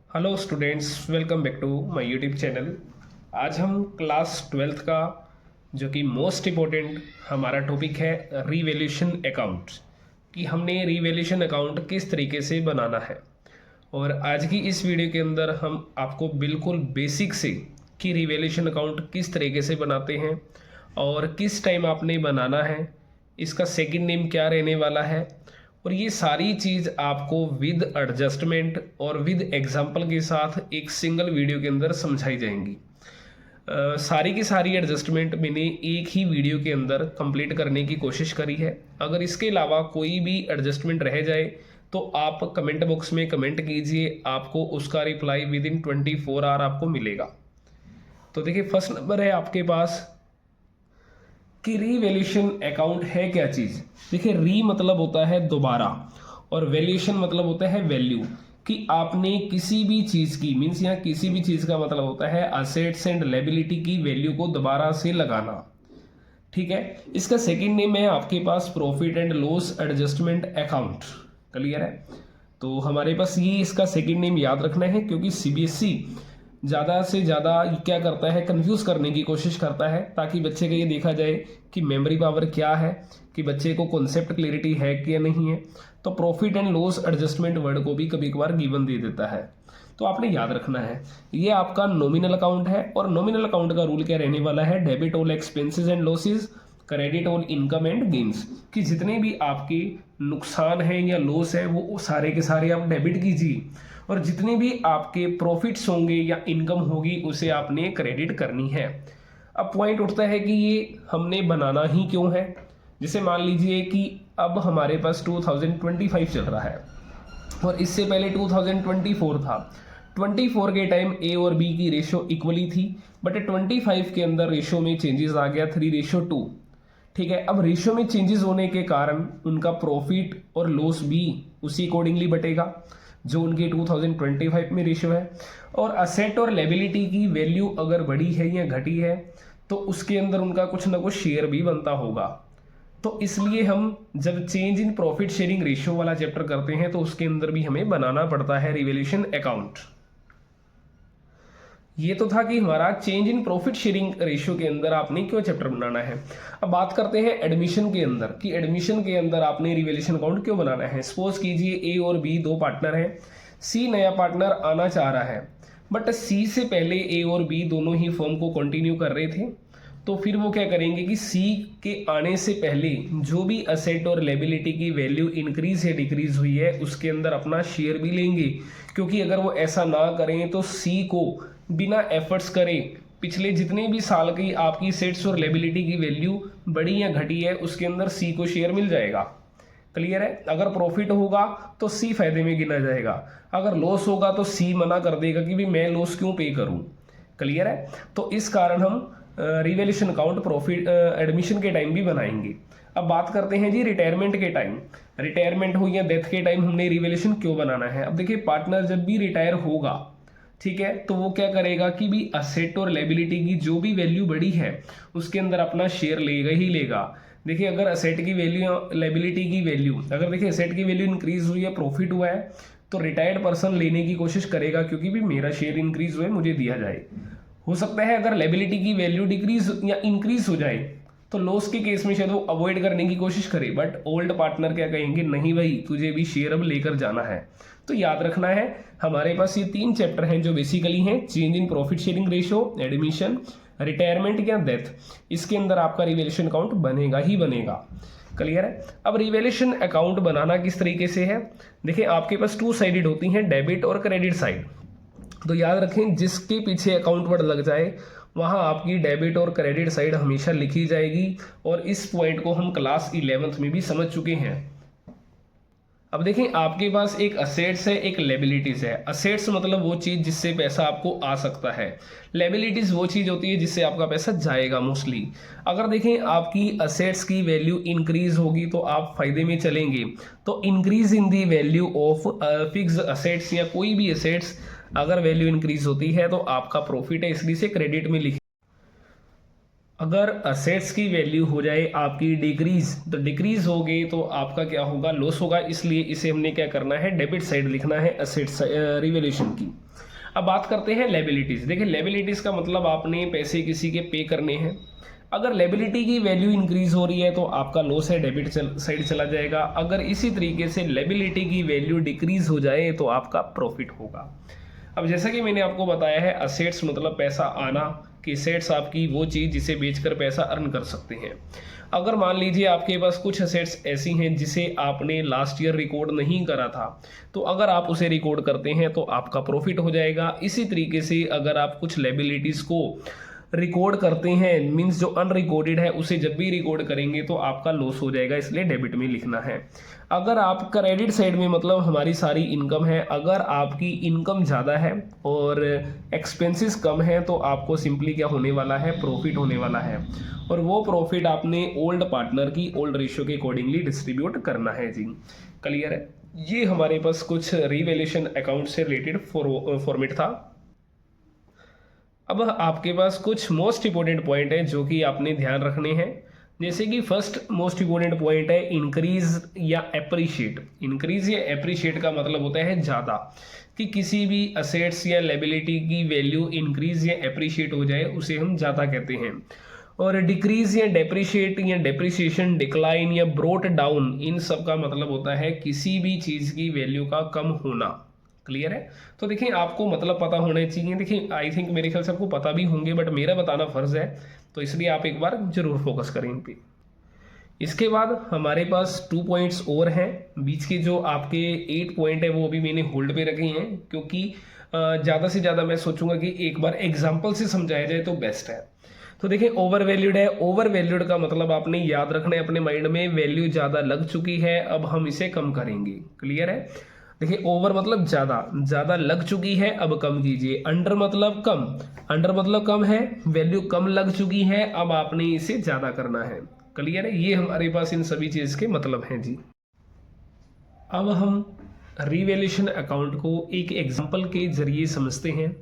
Hello students, welcome back to my YouTube channel. आज हम class 12th का जो कि मोस्ट इम्पोर्टेंट हमारा टॉपिक है रीवैल्यूएशन अकाउंट, कि हमने रीवैल्यूएशन अकाउंट किस तरीके से बनाना है। और आज की इस वीडियो के अंदर हम आपको बिल्कुल बेसिक से कि रीवैल्यूएशन अकाउंट किस तरीके से बनाते हैं और किस टाइम आपने बनाना है, इसका सेकंड नेम क्या रहने वाला है, और ये सारी चीज़ आपको विद एडजस्टमेंट और विद एग्जांपल के साथ एक सिंगल वीडियो के अंदर समझाई जाएंगी। सारी की सारी एडजस्टमेंट मैंने एक ही वीडियो के अंदर कंप्लीट करने की कोशिश करी है। अगर इसके अलावा कोई भी एडजस्टमेंट रह जाए तो आप कमेंट बॉक्स में कमेंट कीजिए, आपको उसका रिप्लाई विद इन 24 आवर आपको मिलेगा। तो देखिए, फर्स्ट नंबर है आपके पास कि रीवैल्यूएशन अकाउंट है क्या चीज़। देखिए, री मतलब होता है दोबारा और वैल्यूएशन मतलब होता है वैल्यू, कि आपने किसी भी चीज़ की मीन्स यहाँ किसी भी चीज़ का मतलब होता है असेट्स एंड लायबिलिटी की वैल्यू को दोबारा से लगाना। ठीक है, इसका सेकंड नेम है आपके पास profit and loss adjustment account. Clear है? तो हमारे पास ये इसका सेकंड नेम याद रखना है, क्योंकि सीबीएसई ज़्यादा से ज़्यादा क्या करता है, कंफ्यूज करने की कोशिश करता है, ताकि बच्चे का ये देखा जाए कि मेमोरी पावर क्या है, कि बच्चे को कॉन्सेप्ट क्लियरिटी है कि नहीं है। तो profit and loss adjustment word को भी कभी कभार गिवन दे देता है, तो आपने याद रखना है ये आपका नॉमिनल अकाउंट है। और नॉमिनल अकाउंट का रूल क्या रहने वाला है, debit all expenses and losses, credit all income and gains, कि जितने भी आपके नुकसान हैं या लॉस है वो सारे के सारे आप डेबिट कीजिए, और जितने भी आपके प्रॉफिट्स होंगे या इनकम होगी उसे आपने क्रेडिट करनी है। अब पॉइंट उठता है कि ये हमने बनाना ही क्यों है। जैसे मान लीजिए कि अब हमारे पास 2025 चल रहा है और इससे पहले 2024 था। 24 के टाइम ए और बी की रेशो इक्वली थी, बट 25 के अंदर रेशो में चेंजेस आ गया 3:2। ठीक है, अब रेशो में चेंजेस होने के कारण उनका प्रॉफिट और लॉस भी उसी अकॉर्डिंगली बटेगा जो उनके 2025 में रेशो है। और असेट और लायबिलिटी की वैल्यू अगर बढ़ी है या घटी है तो उसके अंदर उनका कुछ ना कुछ शेयर भी बनता होगा। तो इसलिए हम जब change in profit sharing ratio वाला चैप्टर करते हैं तो उसके अंदर भी हमें बनाना पड़ता है रिवैल्यूएशन अकाउंट। ये तो था कि हमारा change in profit sharing ratio के अंदर आपने क्यों चैप्टर बनाना है। अब बात करते हैं एडमिशन के अंदर, कि एडमिशन के अंदर आपने रिवैल्यूएशन अकाउंट क्यों बनाना है। सपोज कीजिए ए और बी दो पार्टनर हैं, सी नया पार्टनर आना चाह रहा है, बट सी से पहले ए और बी दोनों ही फर्म को कंटिन्यू कर रहे थे। तो फिर वो क्या करेंगे कि सी के आने से पहले जो भी असेट और लायबिलिटी की वैल्यू इंक्रीज या डिक्रीज हुई है उसके अंदर अपना शेयर भी लेंगे, क्योंकि अगर वो ऐसा ना करें तो सी को बिना एफर्ट्स करे पिछले जितने भी साल की आपकी सेट्स और लायबिलिटी की वैल्यू बढ़ी या घटी है उसके अंदर सी को शेयर मिल जाएगा। क्लियर है? अगर प्रॉफिट होगा तो सी फायदे में गिना जाएगा, अगर लॉस होगा तो सी मना कर देगा कि भी मैं लॉस क्यों पे करूं। क्लियर है? तो इस कारण हम रिवैल्यूएशन अकाउंट प्रॉफिट एडमिशन के टाइम भी बनाएंगे। अब बात करते हैं जी रिटायरमेंट के टाइम। रिटायरमेंट हो या डेथ के टाइम हमने रिवैल्यूएशन क्यों बनाना है। अब देखिए, पार्टनर जब भी रिटायर होगा, ठीक है, तो वो क्या करेगा कि भी असेट और लायबिलिटी की जो भी वैल्यू बढ़ी है उसके अंदर अपना शेयर लेगा ही लेगा। देखिए, अगर असेट की वैल्यू लायबिलिटी की वैल्यू अगर देखिए असेट की वैल्यू इंक्रीज हुई है, प्रॉफिट हुआ है, तो रिटायर्ड पर्सन लेने की कोशिश करेगा, क्योंकि भी मेरा शेयर इंक्रीज हुआ है मुझे दिया जाए। हो सकता है अगर लायबिलिटी की वैल्यू डिक्रीज या इंक्रीज हो जाए तो लॉस के केस में शायद वो अवॉइड करने की कोशिश करे, बट ओल्ड पार्टनर क्या कहेंगे, नहीं भाई तुझे भी शेयर अब लेकर जाना है। तो याद रखना है हमारे पास ये तीन चैप्टर हैं जो बेसिकली हैं change in profit sharing ratio, admission, retirement या डेथ। इसके अंदर आपका रिवैल्यूएशन अकाउंट बनेगा ही बनेगा। क्लियर है? अब रिवैल्यूएशन अकाउंट बनाना किस तरीके से है। देखिए, आपके पास टू साइडेड होती हैं, डेबिट और क्रेडिट साइड। तो याद रखें, जिसके पीछे अकाउंट वर्ड लग जाए वहां आपकी डेबिट और क्रेडिट साइड हमेशा लिखी जाएगी, और इस पॉइंट को हम क्लास 11th में भी समझ चुके हैं। अब देखें, आपके पास एक असेट्स है, एक लायबिलिटीज है। असेट्स मतलब वो चीज जिससे पैसा आपको आ सकता है, लायबिलिटीज वो चीज होती है जिससे आपका पैसा जाएगा मोस्टली। अगर देखें आपकी असेट्स की वैल्यू इंक्रीज होगी तो आप फायदे में चलेंगे, तो increase in the value of fix assets या कोई भी असेट्स अगर वैल्यू इंक्रीज होती है तो आपका प्रॉफिट है, इसलिए से क्रेडिट में लिखे। अगर असेट्स की वैल्यू हो जाए आपकी डिक्रीज, तो डिक्रीज हो गई तो आपका क्या होगा, लॉस होगा। इसलिए इसे हमने क्या करना है, डेबिट साइड लिखना है असेट्स रिवैल्यूएशन की। अब बात करते हैं लायबिलिटीज। देखिए लायबिलिटीज का मतलब आपने पैसे किसी के पे करने हैं। अगर लायबिलिटी की वैल्यू इंक्रीज हो रही है तो आपका लॉस है, डेबिट साइड चला जाएगा। अगर इसी तरीके से लायबिलिटी की वैल्यू डिक्रीज हो जाए तो आपका प्रॉफिट होगा। अब जैसा कि मैंने आपको बताया है, असेट्स मतलब पैसा आना, कि असेट्स आपकी वो चीज़ जिसे बेचकर पैसा अर्न कर सकते हैं। अगर मान लीजिए आपके पास कुछ असेट्स ऐसी हैं जिसे आपने लास्ट ईयर रिकॉर्ड नहीं करा था, तो अगर आप उसे रिकॉर्ड करते हैं तो आपका प्रॉफिट हो जाएगा। इसी तरीके से अगर आप कुछ लायबिलिटीज़ को रिकॉर्ड करते हैं, मींस जो अनरिकॉर्डेड है उसे जब भी रिकॉर्ड करेंगे तो आपका लॉस हो जाएगा, इसलिए डेबिट में लिखना है। अगर आप क्रेडिट साइड में, मतलब हमारी सारी इनकम है, अगर आपकी इनकम ज़्यादा है और एक्सपेंसेस कम है तो आपको सिंपली क्या होने वाला है, प्रॉफिट होने वाला है। और वो प्रॉफिट आपने ओल्ड पार्टनर की ओल्ड रेशियो के अकॉर्डिंगली डिस्ट्रीब्यूट करना है जी। क्लियर है? ये हमारे पास कुछ रिवैल्यूएशन अकाउंट से रिलेटेड फॉर्मेट था। अब आपके पास कुछ मोस्ट इंपॉर्टेंट पॉइंट है जो कि आपने ध्यान रखने हैं। जैसे कि फर्स्ट मोस्ट इंपॉर्टेंट पॉइंट है इंक्रीज या एप्रिशिएट। इंक्रीज या एप्रिशिएट का मतलब होता है ज़्यादा, कि किसी भी असेट्स या लायबिलिटी की वैल्यू इंक्रीज या एप्रिशिएट हो जाए उसे हम ज़्यादा कहते हैं। और डिक्रीज या डेप्रिशिएट या डेप्रिसिएशन, डिक्लाइन या ब्रोट डाउन, इन सब का मतलब होता है किसी भी चीज़ की वैल्यू का कम होना। क्लियर है? तो देखिए आपको मतलब पता होना चाहिए। देखिए आई थिंक मेरे ख्याल से आपको पता भी होंगे, बट मेरा बताना फ़र्ज़ है, तो इसलिए आप एक बार जरूर फोकस करें इन पे। इसके बाद हमारे पास 2 पॉइंट्स और हैं। बीच के जो आपके 8 पॉइंट है वो अभी मैंने होल्ड पे रखे हैं, क्योंकि ज़्यादा से ज़्यादा मैं सोचूंगा कि एक बार एग्जाम्पल से समझाया जाए तो बेस्ट है। तो देखिए ओवर वैल्यूड है। ओवर वैल्यूड का मतलब आपने याद रखना है अपने माइंड में, वैल्यू ज़्यादा लग चुकी है, अब हम इसे कम करेंगे। क्लियर है? देखिए ओवर मतलब ज़्यादा, ज़्यादा लग चुकी है, अब कम कीजिए। अंडर मतलब कम, अंडर मतलब कम है, वैल्यू कम लग चुकी है, अब आपने इसे ज़्यादा करना है। क्लियर है? ये हमारे पास इन सभी चीज़ के मतलब हैं जी। अब हम रिवैल्यूएशन अकाउंट को एक एग्जांपल के जरिए समझते हैं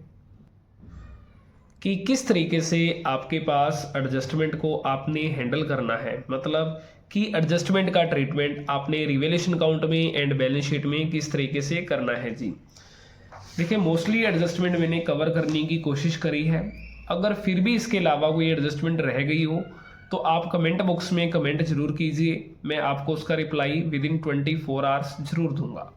कि किस तरीके से आपके पास एडजस्टमेंट को आपने हैंडल करना है। मतलब कि एडजस्टमेंट का ट्रीटमेंट आपने रिवैल्यूएशन अकाउंट में एंड बैलेंस शीट में किस तरीके से करना है जी। देखिए मोस्टली एडजस्टमेंट मैंने कवर करने की कोशिश करी है। अगर फिर भी इसके अलावा कोई एडजस्टमेंट रह गई हो तो आप कमेंट बॉक्स में कमेंट जरूर कीजिए, मैं आपको उसका रिप्लाई विदिन 24 आवर्स जरूर दूंगा।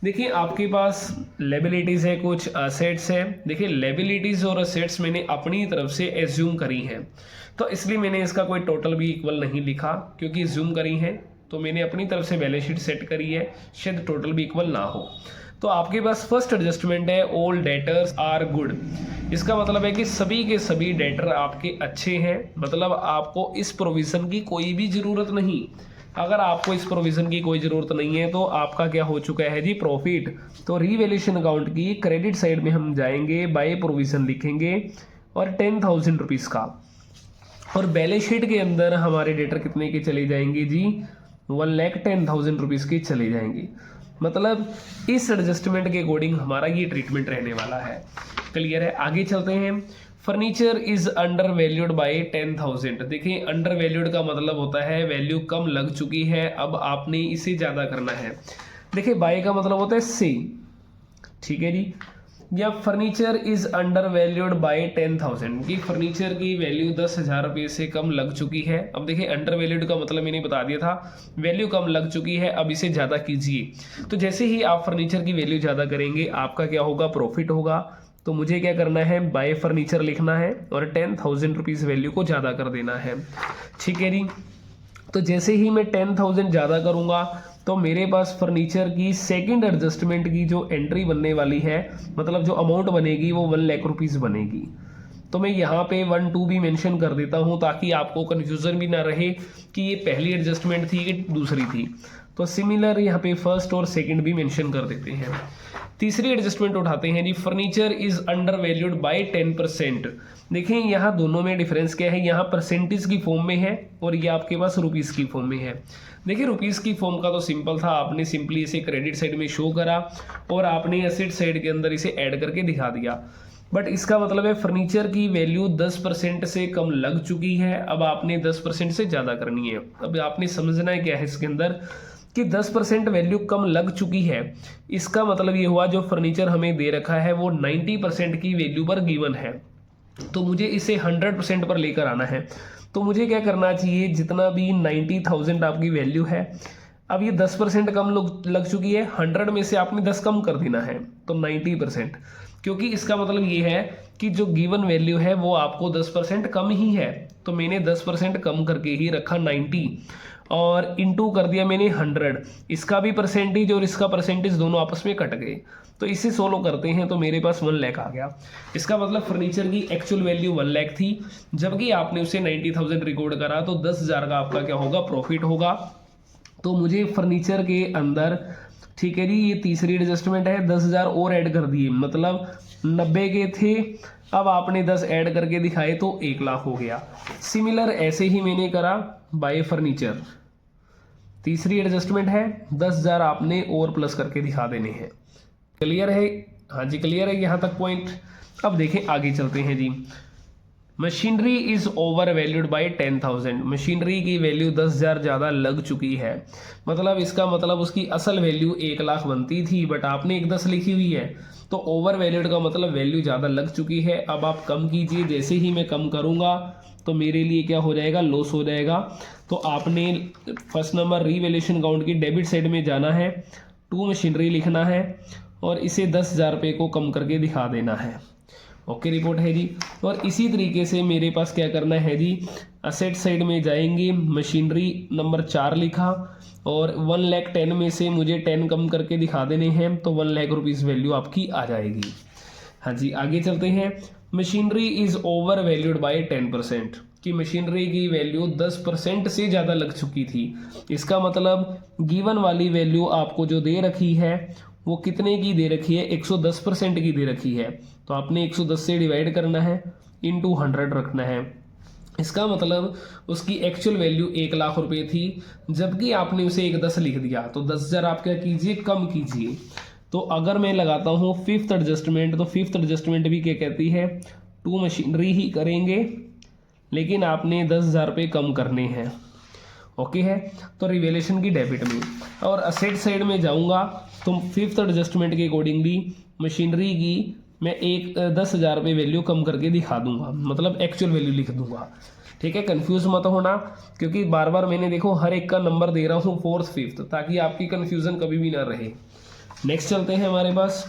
देखिए आपके पास लायबिलिटीज़ है, कुछ असेट्स है। देखिए लायबिलिटीज़ और असेट्स मैंने अपनी तरफ से एज्यूम करी हैं, तो इसलिए मैंने इसका कोई टोटल भी इक्वल नहीं लिखा, क्योंकि एज्यूम करी है तो मैंने अपनी तरफ से बैलेंस शीट सेट करी है, शायद टोटल भी इक्वल ना हो। तो आपके पास फर्स्ट एडजस्टमेंट है ऑल डेटर्स आर गुड। इसका मतलब है कि सभी के सभी डेटर आपके अच्छे हैं, मतलब आपको इस प्रोविज़न की कोई भी ज़रूरत नहीं। अगर आपको इस प्रोविज़न की कोई ज़रूरत नहीं है तो आपका क्या हो चुका है जी, प्रॉफिट। तो रिवैल्यूएशन अकाउंट की क्रेडिट साइड में हम जाएंगे, बाय प्रोविज़न लिखेंगे और 10,000 रुपीज़ का, और बैलेंस शीट के अंदर हमारे डेटर कितने के चले जाएंगे जी, 1,10,000 रुपीज़ के चले जाएंगे। मतलब इस एडजस्टमेंट के अकॉर्डिंग हमारा ये ट्रीटमेंट रहने वाला है। क्लियर है? आगे चलते हैं। Furniture is under valued by 10,000। देखिए अंडर वैल्यूड का मतलब होता है वैल्यू कम लग चुकी है, अब आपने इसे ज़्यादा करना है। देखिए बाई का मतलब होता है से, ठीक है जी। या furniture is under valued by 10,000, कि फर्नीचर की वैल्यू 10,000 रुपये से कम लग चुकी है। अब देखिए अंडर वैल्यूड का मतलब मैंने बता दिया था, वैल्यू कम लग चुकी है, अब इसे ज़्यादा कीजिए। तो जैसे ही आप फर्नीचर की वैल्यू ज़्यादा करेंगे आपका क्या होगा, प्रॉफिट होगा। तो मुझे क्या करना है, बाय फर्नीचर लिखना है और 10,000 रुपीज़ वैल्यू को ज़्यादा कर देना है। ठीक है जी। तो जैसे ही मैं 10,000 ज़्यादा करूँगा तो मेरे पास फर्नीचर की सेकंड एडजस्टमेंट की जो एंट्री बनने वाली है, मतलब जो अमाउंट बनेगी वो 1 लाख रुपीज़ बनेगी। तो मैं यहाँ पे 1 2 भी मेंशन कर देता हूँ ताकि आपको कन्फ्यूज़न भी ना रहे कि ये पहली एडजस्टमेंट थी कि दूसरी थी। तो सिमिलर यहाँ पे फर्स्ट और सेकंड भी मेंशन कर देते हैं। तीसरी एडजस्टमेंट उठाते हैं जी, furniture is under valued by 10%। देखिए यहाँ दोनों में डिफरेंस क्या है, यहाँ परसेंटेज की फॉर्म में है और ये आपके पास रुपीज़ की फॉर्म में है। देखिए रुपीज़ की फॉर्म का तो सिंपल था, आपने सिंपली इसे क्रेडिट साइड में शो करा और आपने एसेट साइड के अंदर इसे ऐड करके दिखा दिया। बट इसका मतलब है फर्नीचर की वैल्यू 10% से कम लग चुकी है, अब आपने 10% से ज़्यादा करनी है। अब आपने समझना है क्या है इसके अंदर कि 10% वैल्यू कम लग चुकी है, इसका मतलब ये हुआ जो फर्नीचर हमें दे रखा है वो 90% की वैल्यू पर गिवन है, तो मुझे इसे 100% पर लेकर आना है। तो मुझे क्या करना चाहिए, जितना भी 90,000 आपकी वैल्यू है, अब ये 10% कम लग चुकी है, 100 में से आपने 10 कम कर देना है तो 90%, क्योंकि इसका मतलब ये है कि जो गिवन वैल्यू है वो आपको 10% कम ही है, तो मैंने 10% कम करके ही रखा 90 और इनटू कर दिया मैंने 100। इसका भी परसेंटेज और इसका परसेंटेज दोनों आपस में कट गए, तो इसे सोल्व करते हैं तो मेरे पास 1 लाख आ गया। इसका मतलब फर्नीचर की एक्चुअल वैल्यू 1 लाख थी, जबकि आपने उसे 90,000 रिकॉर्ड करा, तो 10,000 का आपका क्या होगा, प्रॉफिट होगा। तो मुझे फर्नीचर के अंदर, ठीक है जी, ये तीसरी एडजस्टमेंट है, 10,000 और ऐड कर दिए, मतलब 90 के थे, अब आपने 10 ऐड करके दिखाए तो 1 लाख हो गया। सिमिलर ऐसे ही मैंने करा बाय फर्नीचर, तीसरी एडजस्टमेंट है, 10,000 आपने और प्लस करके दिखा देने हैं। क्लियर है? हाँ जी क्लियर है यहाँ तक पॉइंट। अब देखें आगे चलते हैं जी। Machinery is over valued by 10,000, machinery की वैल्यू 10,000 ज़्यादा लग चुकी है, मतलब इसका मतलब उसकी असल वैल्यू 1 लाख बनती थी, बट आपने एक 10 लिखी हुई है, तो ओवर वैल्यूड का मतलब वैल्यू ज़्यादा लग चुकी है। अब आप कम कीजिए, जैसे ही मैं कम करूँगा तो मेरे लिए क्या हो जाएगा, लॉस हो जाएगा। तो आपने फर्स्ट नंबर रीवैल्यूएशन अकाउंट की डेबिट साइड में जाना है, टू मशीनरी लिखना है और इसे 10,000 रुपये को कम करके दिखा देना है। ओके रिपोर्ट है जी। और इसी तरीके से मेरे पास क्या करना है जी, असेट साइड में जाएंगे, मशीनरी नंबर 4 लिखा और 1,10,000 में से मुझे 10 कम करके दिखा देने हैं, तो 1 लाख रुपीज़ वैल्यू आपकी आ जाएगी। हाँ जी आगे चलते हैं। Machinery is over valued by 10%, कि मशीनरी की वैल्यू 10% से ज़्यादा लग चुकी थी। इसका मतलब गिवन वाली वैल्यू आपको जो दे रखी है वो कितने की दे रखी है, 110% की दे रखी है, तो आपने 110 से डिवाइड करना है, इनटू 100 रखना है। इसका मतलब उसकी एक्चुअल वैल्यू 1 लाख रुपए थी, जबकि आपने उसे एक 10 लिख दिया, तो 10,000 आप क्या कीजिए, कम कीजिए। तो अगर मैं लगाता हूँ फिफ्थ एडजस्टमेंट, तो फिफ्थ एडजस्टमेंट भी क्या कहती है, टू मशीनरी ही करेंगे, लेकिन आपने 10,000 रुपये कम करने हैं। ओके है, तो रिवेलेशन की डेबिट में, और असेट साइड में जाऊंगा तो फिफ्थ एडजस्टमेंट के अकॉर्डिंगली मशीनरी की मैं एक 10,000 रुपये वैल्यू कम करके दिखा दूंगा, मतलब एक्चुअल वैल्यू लिख दूंगा। ठीक है, कंफ्यूज मत होना, क्योंकि बार बार मैंने देखो हर एक का नंबर दे रहा हूँ फोर्थ फिफ्थ, ताकि आपकी कंफ्यूजन कभी भी ना रहे। नेक्स्ट चलते हैं हमारे पास,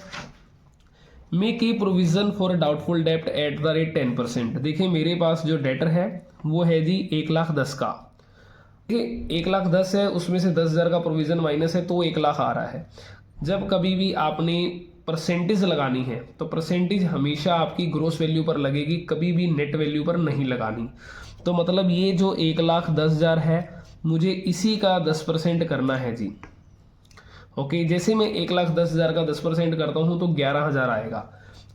make a provision for doubtful डेप्ट एट द रेट 10%। देखिए मेरे पास जो डेटर है वो है जी 1,10,000 का, ठीक है, 1,10,000 है, उसमें से 10,000 का प्रोविजन माइनस है, तो 1 लाख आ रहा है। जब कभी भी आपने परसेंटेज लगानी है तो परसेंटेज हमेशा आपकी ग्रोस वैल्यू पर लगेगी, कभी भी नेट वैल्यू पर नहीं लगानी। तो मतलब ये जो 1,10,000 है, मुझे इसी का 10% करना है जी। ओके, जैसे मैं 1,10,000 का 10% करता हूँ तो 11,000 आएगा।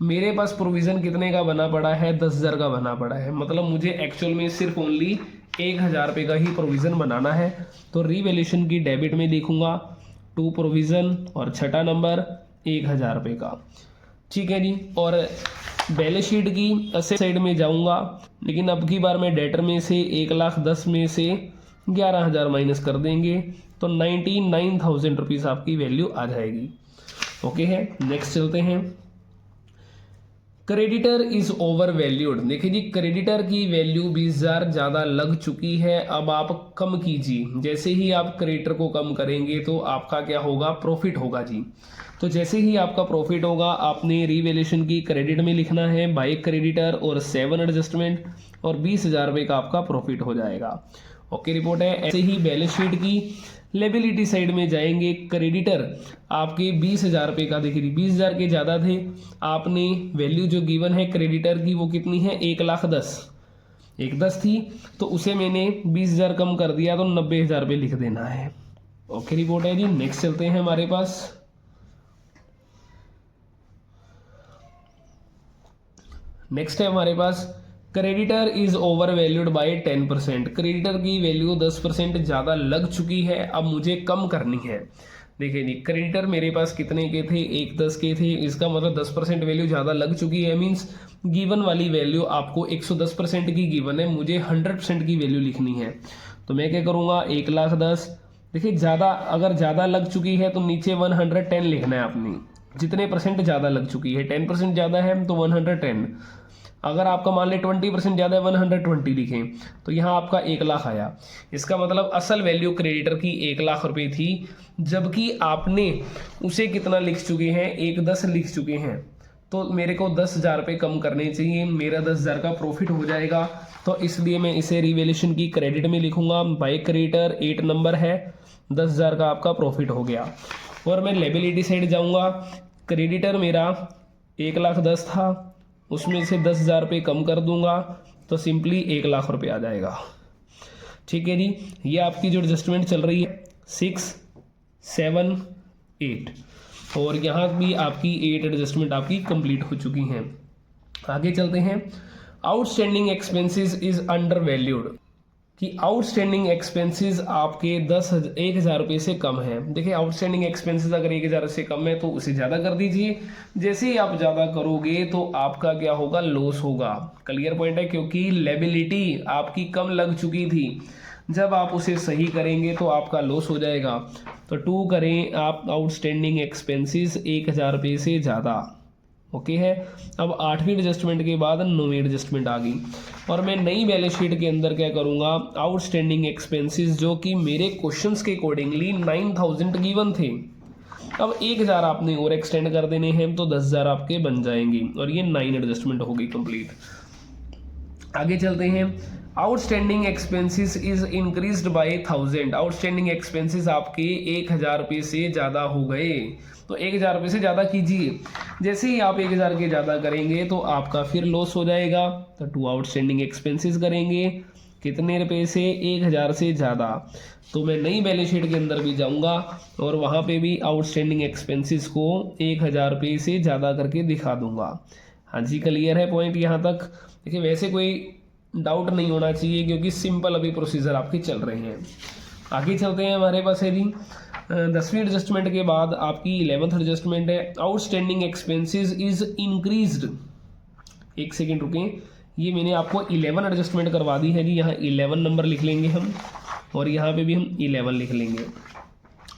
मेरे पास प्रोविज़न कितने का बना पड़ा है, 10,000 का बना पड़ा है, मतलब मुझे एक्चुअल में सिर्फ ओनली 1,000 रुपये का ही प्रोविज़न बनाना है। तो रीवैल्यूएशन की डेबिट में देखूंगा टू प्रोविज़न और छठा नंबर 1,000 रुपये का, ठीक है जी। और बैलेंस शीट की असेट साइड में जाऊंगा, लेकिन अब की बार मैं डेटर में से 1,10,000 में से 11,000 माइनस कर देंगे, तो 99,000 रुपीज़ आपकी वैल्यू आ जाएगी। ओके है, नेक्स्ट चलते हैं। Creditor is over valued. देखिए जी, क्रेडिटर की वैल्यू 20,000 ज़्यादा लग चुकी है, अब आप कम कीजिए। जैसे ही आप क्रेडिटर को कम करेंगे तो आपका क्या होगा, प्रॉफिट होगा जी। तो जैसे ही आपका प्रॉफिट होगा, आपने रीवैल्यूएशन की क्रेडिट में लिखना है बाय क्रेडिटर और 7 एडजस्टमेंट, और 20,000 रुपये का आपका प्रॉफिट हो जाएगा। ओके रिपोर्ट है। ऐसे ही बैलेंस शीट की लेबिलिटी साइड में जाएंगे, क्रेडिटर आपके 20,000 रुपये का, देखिए 20,000 के ज़्यादा थे, आपने वैल्यू जो गिवन है क्रेडिटर की वो कितनी है, 1,10,000, 1,10,000 थी, तो उसे मैंने 20,000 कम कर दिया, तो 90,000 रुपये लिख देना है। ओके रिपोर्ट है जी। नेक्स्ट चलते हैं हमारे पास, नेक्स्ट है हमारे पास creditor is over valued by 10%। Creditor की वैल्यू 10% ज़्यादा लग चुकी है, अब मुझे कम करनी है। देखिए जी, क्रेडिटर मेरे पास कितने के थे, 110 के थे, इसका मतलब 10% वैल्यू ज़्यादा लग चुकी है। मीन्स गिवन वाली वैल्यू आपको 110% की गिवन है, मुझे 100% की वैल्यू लिखनी है। तो मैं क्या करूँगा, 1,10,000। देखिए ज़्यादा, अगर ज़्यादा लग चुकी है तो नीचे 110 लिखना है आपने। जितने परसेंट ज़्यादा लग चुकी है, 10% ज़्यादा है तो 110। अगर आपका मान लें 20% ज़्यादा है, 120 लिखें, तो यहाँ आपका 1,00,000 आया। इसका मतलब असल वैल्यू क्रेडिटर की 1,00,000 रुपये थी, जबकि आपने उसे कितना लिख चुके हैं, 1,10 लिख चुके हैं। तो मेरे को 10,000 रुपये कम करने चाहिए, मेरा 10,000 का प्रॉफिट हो जाएगा। तो इसलिए मैं इसे रिवैल्यूएशन की क्रेडिट में लिखूंगा। बाय क्रेडिटर 8 नंबर है, 10,000 का आपका प्रॉफिट हो गया। और मैं लेबिलिटी साइड जाऊंगा, क्रेडिटर मेरा 1,10,000 था, उसमें से 10,000 रुपये कम कर दूंगा तो सिंपली 1,00,000 रुपये आ जाएगा। ठीक है जी, ये आपकी जो एडजस्टमेंट चल रही है 6, 7, 8, और यहाँ भी आपकी 8 एडजस्टमेंट आपकी कंप्लीट हो चुकी हैं। आगे चलते हैं। Outstanding expenses is under valued, कि आउटस्टैंडिंग एक्सपेंसेस आपके 1,000 रुपये से कम है। देखिए आउटस्टैंडिंग एक्सपेंसेस अगर 1,000 से कम है तो उसे ज़्यादा कर दीजिए। जैसे ही आप ज़्यादा करोगे तो आपका क्या होगा, लॉस होगा। क्लियर पॉइंट है, क्योंकि लेबिलिटी आपकी कम लग चुकी थी, जब आप उसे सही करेंगे तो आपका लॉस हो जाएगा। तो 2 करें आप आउटस्टैंडिंग एक्सपेंसेस 1,000 रुपये से ज़्यादा। ओके है। अब 8वीं एडजस्टमेंट के बाद 9वीं एडजस्टमेंट आ गई, और मैं नई बैलेंस शीट के अंदर क्या करूँगा, आउटस्टैंडिंग एक्सपेंसेस जो कि मेरे क्वेश्चंस के अकॉर्डिंगली 9,000 गिवन थे, अब 1,000 आपने और एक्सटेंड कर देने हैं तो 10,000 आपके बन जाएंगे, और ये 9 एडजस्टमेंट हो गई कंप्लीट। आगे चलते हैं। Outstanding expenses is increased bye 1,000। Outstanding expenses आपके 1,000 रुपये से ज़्यादा हो गए, तो 1,000 रुपये से ज़्यादा कीजिए। जैसे ही आप 1,000 के ज़्यादा करेंगे तो आपका फिर लॉस हो जाएगा। तो 2 आउटस्टैंडिंग एक्सपेंसेस करेंगे, कितने रुपए से, 1,000 से ज़्यादा। तो मैं नई बैलेंस शीट के अंदर भी जाऊंगा और वहाँ पे भी आउटस्टैंडिंग एक्सपेंसेस को 1,000 रुपये से ज़्यादा करके दिखा दूंगा। हाँ जी, क्लियर है पॉइंट यहाँ तक। देखिए वैसे कोई डाउट नहीं होना चाहिए, क्योंकि सिंपल अभी प्रोसीजर आपके चल रहे हैं। आगे चलते हैं। हमारे पास है जी 10वीं एडजस्टमेंट के बाद आपकी 11th एडजस्टमेंट है। Outstanding expenses is increased. एक सेकेंड रुकें, ये मैंने आपको 11 एडजस्टमेंट करवा दी है जी। यहाँ 11 नंबर लिख लेंगे हम, और यहाँ पे भी हम 11 लिख लेंगे।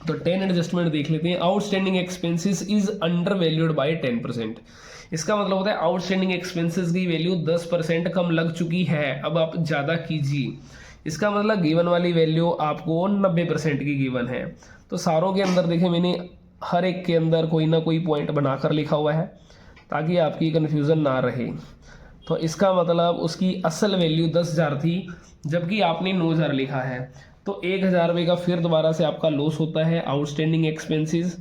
तो 10 एडजस्टमेंट देख लेते हैं। Outstanding expenses is under valued by 10%। इसका मतलब होता है आउटस्टैंडिंग एक्सपेंसेस की वैल्यू 10% कम लग चुकी है, अब आप ज़्यादा कीजिए। इसका मतलब गिवन वाली वैल्यू आपको 90% की गिवन है। तो सारों के अंदर देखें, मैंने हर एक के अंदर कोई ना कोई पॉइंट बनाकर लिखा हुआ है ताकि आपकी कन्फ्यूज़न ना रहे। तो इसका मतलब उसकी असल वैल्यू 10,000 थी, जबकि आपने 9,000 लिखा है, तो 1,000 रुपये का फिर दोबारा से आपका लॉस होता है आउटस्टैंडिंग एक्सपेंसेस।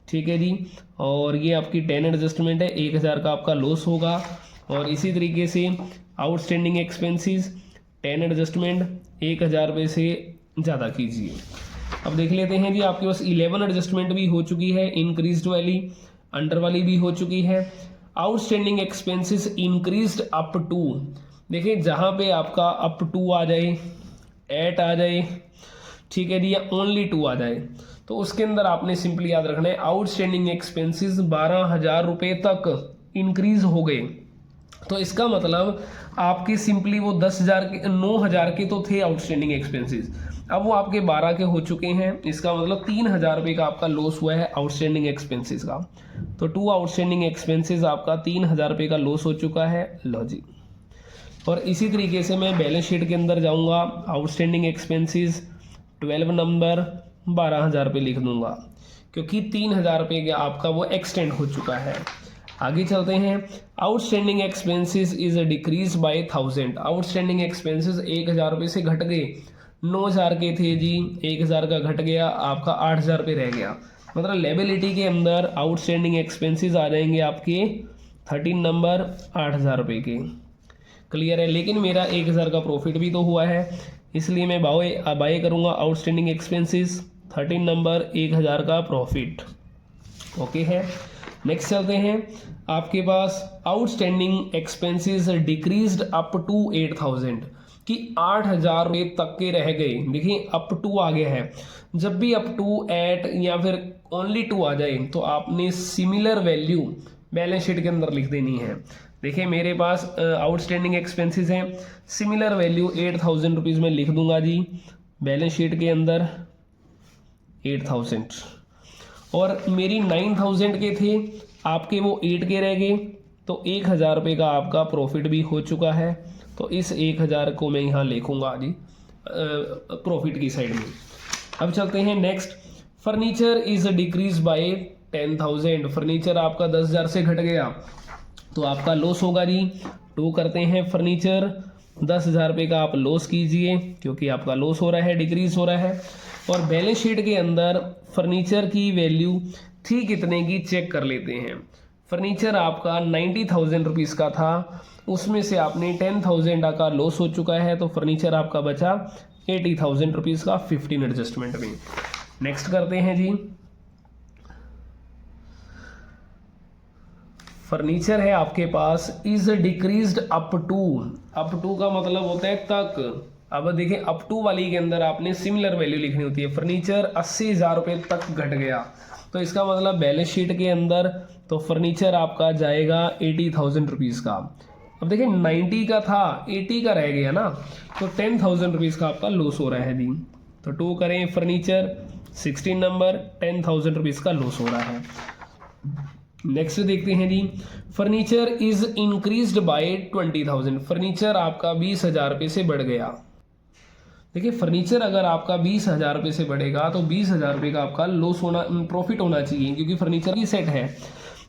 ठीक है जी, और ये आपकी 10 एडजस्टमेंट है, 1,000 का आपका लॉस होगा। और इसी तरीके से आउटस्टैंडिंग एक्सपेंसेस 10 एडजस्टमेंट 1,000 रुपये से ज़्यादा कीजिए। अब देख लेते हैं जी, आपके पास 11 एडजस्टमेंट भी हो चुकी है, इंक्रीज्ड वाली, अंडर वाली भी हो चुकी है। Outstanding expenses increased up to. देखिए जहाँ पे आपका अप टू आ जाए, 8 आ जाए, ठीक है जी, या ओनली 2 आ जाए, तो उसके अंदर आपने सिंपली याद रखना है आउटस्टैंडिंग एक्सपेंसेस 12,000 रुपये तक इंक्रीज हो गए। तो इसका मतलब आपके सिंपली वो 10,000 के 9,000 के तो थे आउटस्टैंडिंग एक्सपेंसेस, अब वो आपके 12 के हो चुके हैं। इसका मतलब 3,000 रुपये का आपका लॉस हुआ है आउटस्टैंडिंग एक्सपेंसेस का। तो 2 आउटस्टैंडिंग एक्सपेंसेस आपका 3,000 रुपये का लॉस हो चुका है। लो जी, और इसी तरीके से मैं बैलेंस शीट के अंदर जाऊंगा, आउटस्टैंडिंग एक्सपेंसेस 12 नंबर 12,000 रुपये लिख दूंगा, क्योंकि 3,000 रुपये का आपका वो एक्सटेंड हो चुका है। आगे चलते हैं। Outstanding expenses is decrease by 1,000। Outstanding expenses 1,000 रुपये से घट गए, 9,000 के थे जी, 1,000 का घट गया, आपका 8,000 रुपये रह गया। मतलब लेबिलिटी के अंदर आउटस्टैंडिंग एक्सपेंसेस आ जाएंगे आपके 13 नंबर 8,000 रुपये के। क्लियर है, लेकिन मेरा 1,000 का प्रॉफिट भी तो हुआ है, इसलिए मैं बाय करूँगा आउटस्टैंडिंग एक्सपेंसेस 13 नंबर 1,000 का प्रॉफिट। ओके है। नेक्स्ट चलते हैं। आपके पास outstanding expenses decreased up to 8,000। कि 8,000 रुपये तक के रह गए, देखिए अप टू आ गया है, जब भी अप टू एट या फिर ओनली टू आ जाए तो आपने सिमिलर वैल्यू बैलेंस शीट के अंदर लिख देनी है। देखिए मेरे पास आउटस्टैंडिंग एक्सपेंसेस हैं, सिमिलर वैल्यू 8,000 रुपीज़ में लिख दूंगा जी बैलेंस शीट के अंदर 8,000, और मेरी 9,000 के थे, आपके वो 8 के रह गए, तो 1,000 रुपये का आपका प्रॉफिट भी हो चुका है। तो इस 1,000 को मैं यहाँ लिखूंगा जी प्रॉफिट की साइड में। अब चलते हैं next, furniture is decrease by 10,000, furniture आपका 10,000 से घट गया तो आपका लॉस होगा जी। टू करते हैं फर्नीचर, 10,000 रुपये का आप लॉस कीजिए क्योंकि आपका लॉस हो रहा है, डिक्रीज हो रहा है। और बैलेंस शीट के अंदर फर्नीचर की वैल्यू थी कितने की चेक कर लेते हैं। फर्नीचर आपका 90,000 रुपीज़ का था, उसमें से आपने 10,000 का लॉस हो चुका है, तो फर्नीचर आपका बचा 80,000 रुपीज़ का 15 एडजस्टमेंट में। नेक्स्ट करते हैं जी, फर्नीचर है आपके पास इज डिक्रीज्ड अप टू का मतलब होता है तक। अब देखिए अप टू वाली के अंदर आपने सिमिलर वैल्यू लिखनी होती है। फर्नीचर 80,000 रुपये तक घट गया तो इसका मतलब बैलेंस शीट के अंदर तो फर्नीचर आपका जाएगा 80,000 रुपीज़ का। अब देखिए 90 का था, 80 का रह गया ना, तो 10,000 रुपीज़ का आपका लॉस हो रहा है जी। तो टू करें फर्नीचर 16 नंबर, 10,000 रुपीज़ का लॉस हो रहा है। नेक्स्ट देखते हैं जी, furniture is increased by 20,000, furniture आपका 20,000 रुपये से बढ़ गया। देखिए फर्नीचर अगर आपका 20,000 रुपये से बढ़ेगा तो 20,000 रुपये का आपका लॉस होना, प्रॉफिट होना चाहिए क्योंकि फर्नीचर की सेट है।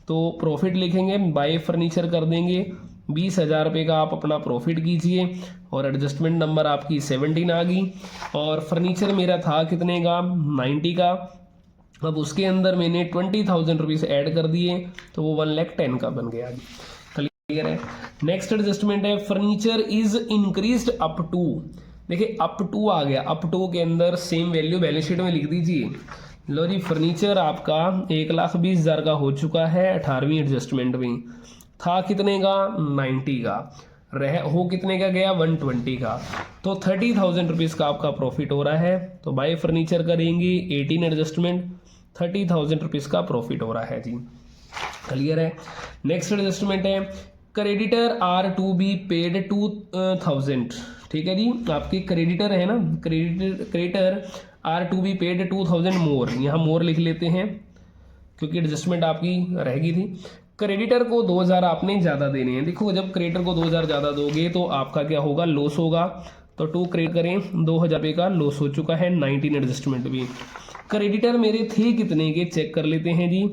तो प्रॉफिट लिखेंगे, बाय फर्नीचर कर देंगे, 20,000 रुपये का आप अपना प्रॉफिट कीजिए और एडजस्टमेंट नंबर आपकी 17 आ गई। और फर्नीचर मेरा था कितने का, 90 का। अब उसके अंदर मैंने 20,000 रुपीज़ ऐड कर दिए तो वो 1,10,000 का बन गया। क्लियर है। नेक्स्ट एडजस्टमेंट है furniture is increased up to, देखिए अप टू आ गया, अप टू के अंदर सेम वैल्यू बैलेंस शीट में लिख दीजिए। लो जी फर्नीचर आपका 1,20,000 का हो चुका है 18वीं एडजस्टमेंट में, था कितने का, 90 का, रह हो कितने का गया, 120 का, तो 30,000 रुपीज़ का आपका प्रॉफिट हो रहा है। तो बाय फर्नीचर करेंगे 18 एडजस्टमेंट, 30,000 रुपीज़ का प्रॉफिट हो रहा है जी। क्लियर है। नेक्स्ट एडजस्टमेंट है creditor are to be paid 2,000, ठीक है जी, आपके क्रेडिटर है ना, creditor are to be paid 2,000 more, यहाँ मोर लिख लेते हैं क्योंकि एडजस्टमेंट आपकी रहेगी थी। क्रेडिटर को 2,000 आपने ज़्यादा देने हैं। देखो जब क्रेडिटर को 2,000 ज़्यादा दोगे तो आपका क्या होगा, लॉस होगा। तो टू क्रेडिट करें, 2,000 रुपये का लॉस हो चुका है 19 एडजस्टमेंट भी। क्रेडिटर मेरे थे कितने के चेक कर लेते हैं जी।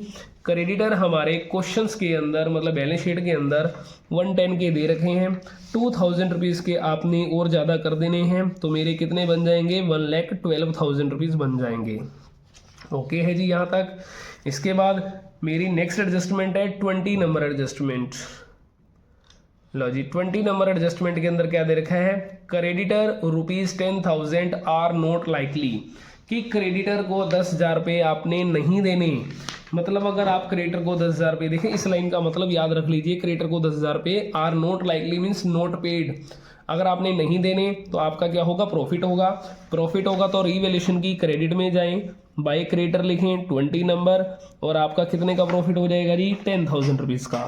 क्रेडिटर हमारे क्वेश्चंस के अंदर मतलब बैलेंस शीट के अंदर 110 के दे रखे हैं, 2,000 रुपीज़ के आपने और ज़्यादा कर देने हैं, तो मेरे कितने बन जाएंगे, 1,12,000 रुपीज़ बन जाएंगे। ओके है जी यहाँ तक। इसके बाद मेरी नेक्स्ट एडजस्टमेंट है 20 नंबर एडजस्टमेंट। लो जी 20 नंबर एडजस्टमेंट के अंदर क्या दे रखा है, क्रेडिटर ₹10,000 आर नॉट लाइकली, कि क्रेडिटर को 10,000 रुपये आपने नहीं देने। मतलब अगर आप क्रेडिटर को 10,000 रुपये, देखें इस लाइन का मतलब याद रख लीजिए, क्रेडिटर को 10,000 रुपये are not likely means not paid, अगर आपने नहीं देने तो आपका क्या होगा, प्रॉफिट होगा। प्रॉफिट होगा तो रीवैल्यूएशन की क्रेडिट में जाएं, बाय क्रेडिटर लिखें 20 नंबर, और आपका कितने का प्रॉफिट हो जाएगा जी, 10,000 रुपीज़ का।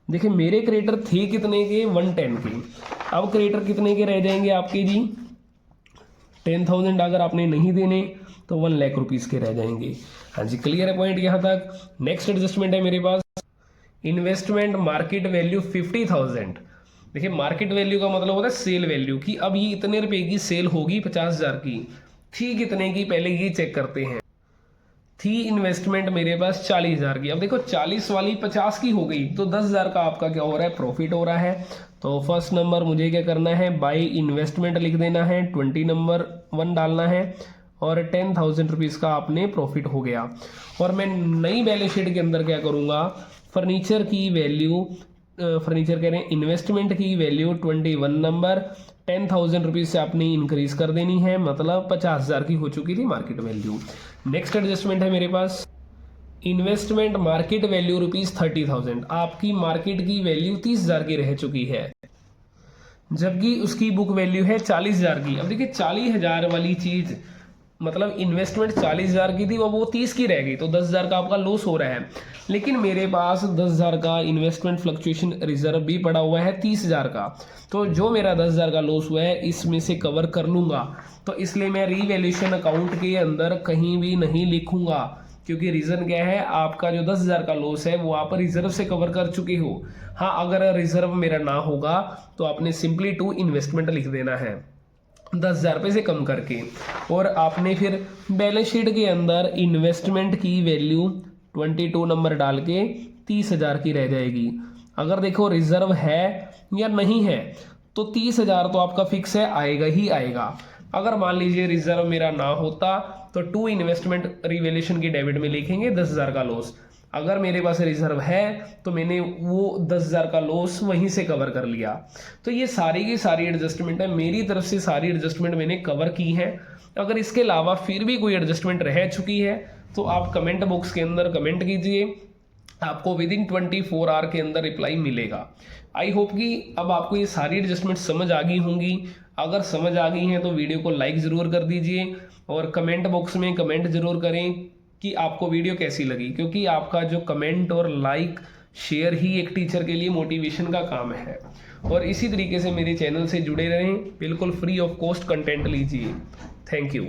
देखिए मेरे क्रेडिटर थे कितने के, 110 के, अब क्रेडिटर कितने के रह जाएंगे आपके जी, 10,000 अगर आपने नहीं देने तो 1,00,000 रुपीज़ के रह जाएंगे। हाँ जी क्लियर है पॉइंट यहाँ तक। नेक्स्ट एडजस्टमेंट है मेरे पास इन्वेस्टमेंट मार्केट वैल्यू 50,000। देखिए मार्केट वैल्यू का मतलब होता है सेल वैल्यू की, अब ये इतने रुपए की सेल होगी 50,000 की, थी कितने की पहले ये चेक करते हैं। थी इन्वेस्टमेंट मेरे पास 40,000 की, अब देखो 40 वाली 50 की हो गई तो 10,000 का आपका क्या हो रहा है, प्रॉफिट हो रहा है। तो फर्स्ट नंबर मुझे क्या करना है, बाय इन्वेस्टमेंट लिख देना है, 20 नंबर 1 डालना है और 10,000 रुपीज़ का आपने प्रॉफिट हो गया। और मैं नई बैलेंस शीट के अंदर क्या करूँगा, फर्नीचर की वैल्यू, फर्नीचर कह रहे हैं इन्वेस्टमेंट की वैल्यू 21 नंबर 10,000 रुपीज़ से आपने इंक्रीज कर देनी है, मतलब 50,000 की हो चुकी थी मार्केट वैल्यू। नेक्स्ट एडजस्टमेंट है मेरे पास इन्वेस्टमेंट मार्केट वैल्यू ₹30,000, आपकी मार्केट की वैल्यू 30,000 की रह चुकी है। जबकि उसकी बुक वैल्यू है 40,000 की। अब देखिए 40,000 वाली चीज़ मतलब इन्वेस्टमेंट 40,000 की थी, वो 30 की रह गई, तो 10,000 का आपका लॉस हो रहा है। लेकिन मेरे पास 10,000 का इन्वेस्टमेंट फ्लक्चुएशन रिजर्व भी पड़ा हुआ है 30,000 का, तो जो मेरा 10,000 का लॉस हुआ है इसमें से कवर कर लूँगा। तो इसलिए मैं रीवैल्यूएशन अकाउंट के अंदर कहीं भी नहीं लिखूँगा, क्योंकि रीज़न क्या है, आपका जो 10,000 का लॉस है वो आप रिजर्व से कवर कर चुके हो। हाँ, अगर रिजर्व मेरा ना होगा तो आपने सिंपली टू इन्वेस्टमेंट लिख देना है 10,000 रुपये से कम करके, और आपने फिर बैलेंस शीट के अंदर इन्वेस्टमेंट की वैल्यू 22 नंबर डाल के 30,000 की रह जाएगी। अगर देखो रिजर्व है या नहीं है तो 30,000 तो आपका फिक्स है, आएगा ही आएगा। अगर मान लीजिए रिजर्व मेरा ना होता तो टू इन्वेस्टमेंट रिवैल्यूएशन की डेबिट में लिखेंगे 10,000 का लॉस। अगर मेरे पास रिजर्व है तो मैंने वो 10,000 का लॉस वहीं से कवर कर लिया। तो ये सारी की सारी एडजस्टमेंट है, मेरी तरफ से सारी एडजस्टमेंट मैंने कवर की है। अगर इसके अलावा फिर भी कोई एडजस्टमेंट रह चुकी है तो आप कमेंट बॉक्स के अंदर कमेंट कीजिए, आपको विदिन 24 आवर के अंदर रिप्लाई मिलेगा। आई होप कि अब आपको ये सारी एडजस्टमेंट समझ आ गई होंगी। अगर समझ आ गई हैं तो वीडियो को लाइक ज़रूर कर दीजिए और कमेंट बॉक्स में कमेंट ज़रूर करें कि आपको वीडियो कैसी लगी, क्योंकि आपका जो कमेंट और लाइक शेयर ही एक टीचर के लिए मोटिवेशन का काम है। और इसी तरीके से मेरे चैनल से जुड़े रहें, बिल्कुल फ्री ऑफ कॉस्ट कंटेंट लीजिए। Thank you.